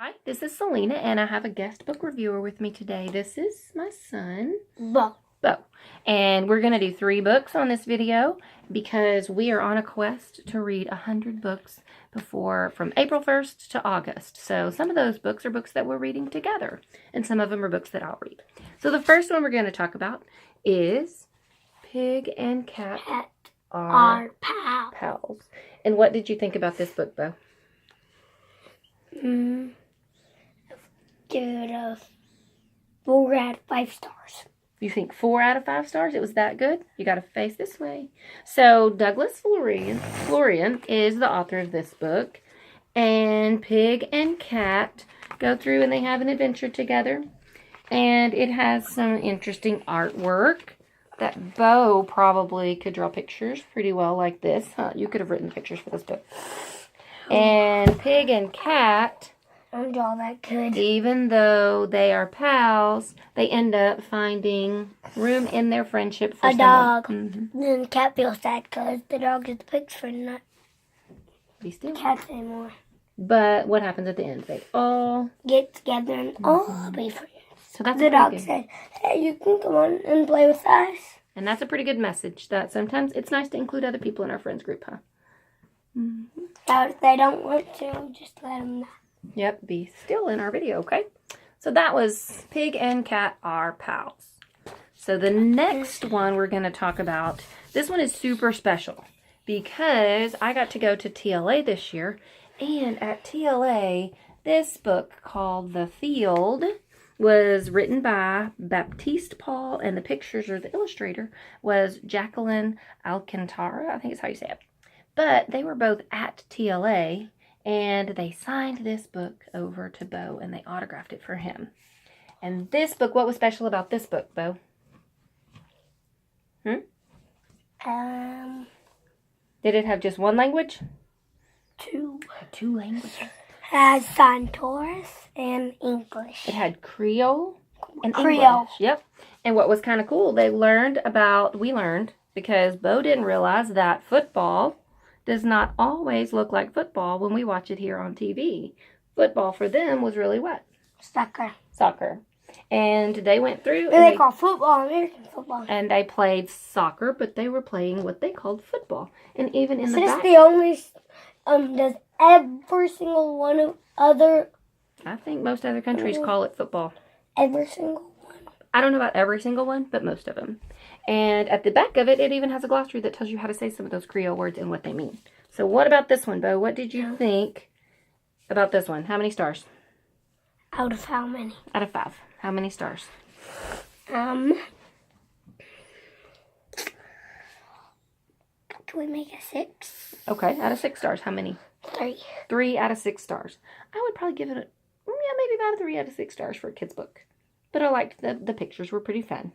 Hi, this is Selena, and I have a guest book reviewer with me today. This is my son, Bo. And we're going to do 3 books on this video because we are on a quest to read 100 books from April 1st to August. So some of those books are books that we're reading together, and some of them are books that I'll read. So the first one we're going to talk about is Pig and Cat Are Pals. And what did you think about this book, Bo? Give it a 4 out of 5 stars. You think 4 out of 5 stars? It was that good? You got to face this way. So Douglas Florian is the author of this book. And Pig and Cat go through and they have an adventure together. And it has some interesting artwork that Bo probably could draw pictures pretty well like this. Huh? You could have written pictures for this book. And Pig and Cat, I don't draw that good. even though they are pals, they end up finding room in their friendship for a dog. Then the cat feels sad because the dog gets picked for not Be still. cats anymore. But what happens at the end? They all Get together and all be friends. So that's The dog said, "Hey, you can come on and play with us." And that's a pretty good message. That sometimes it's nice to include other people in our friends group, huh? But if they don't want to, just let them know. Yep, be still in our video, okay? So that was Pig and Cat Are Pals. So the next one we're going to talk about, this one is super special because I got to go to TLA this year. And at TLA, this book called The Field was written by Baptiste Paul, and the pictures, or the illustrator, was Jacqueline Alcantara. I think is how you say it. But they were both at TLA, and they signed this book over to Bo, and they autographed it for him. And this book, what was special about this book, Bo? Did it have just one language? 2. 2 languages. Has Santoris and English. It had Creole and Creole. English. Yep. And what was kind of cool, we learned, because Bo didn't realize that football does not always look like football when we watch it here on TV. Football for them was really what? Soccer. And they went through. They call football American football. And they played soccer, but they were playing what they called football. And even in the back. The only, does every single one of other. I think most other countries call it football. Every single one? I don't know about every single one, but most of them. And at the back of it, it even has a glossary that tells you how to say some of those Creole words and what they mean. So what about this one, Bo? What did you think about this one? How many stars? Out of how many? Out of 5. How many stars? Can we make a 6? Okay, out of 6 stars, how many? 3. 3 out of 6 stars. I would probably give it maybe about a 3 out of 6 stars for a kid's book. But I liked the pictures were pretty fun.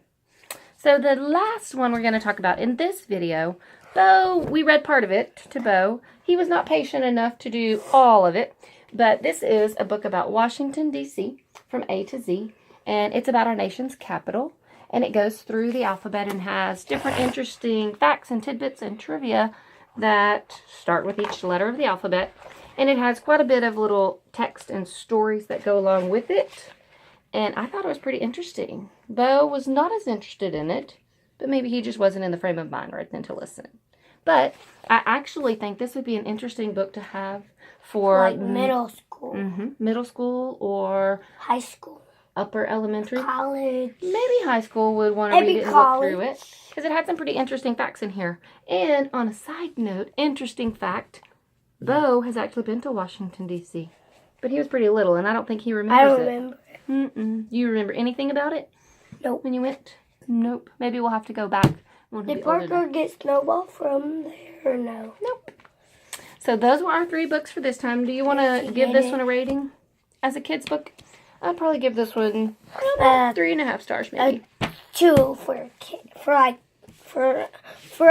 So the last one we're going to talk about in this video, Bo, we read part of it to Bo. He was not patient enough to do all of it. But this is a book about Washington, D.C. from A to Z. And it's about our nation's capital. And it goes through the alphabet and has different interesting facts and tidbits and trivia that start with each letter of the alphabet. And it has quite a bit of little text and stories that go along with it. And I thought it was pretty interesting. Bo was not as interested in it, but maybe he just wasn't in the frame of mind right then to listen. But I actually think this would be an interesting book to have for like middle school. Middle school or high school. Upper elementary. College. Maybe high school would want to read it and look through it. Because it had some pretty interesting facts in here. And on a side note, interesting fact, Bo has actually been to Washington, D.C. But he was pretty little, and I don't think he remembers I don't remember. You remember anything about it? Nope. When you went? Nope. Maybe we'll have to go back. Did Parker get Snowball from there or no? Nope. So those were our 3 books for this time. Do you want to give this one a rating as a kid's book? I'd probably give this one 3.5 stars, maybe. 2 for a kid. For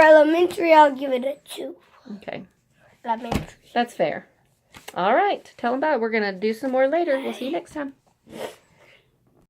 elementary, I'll give it a 2. Okay. Elementary. That's fair. All right. Tell them bye. We're going to do some more later. We'll see you next time.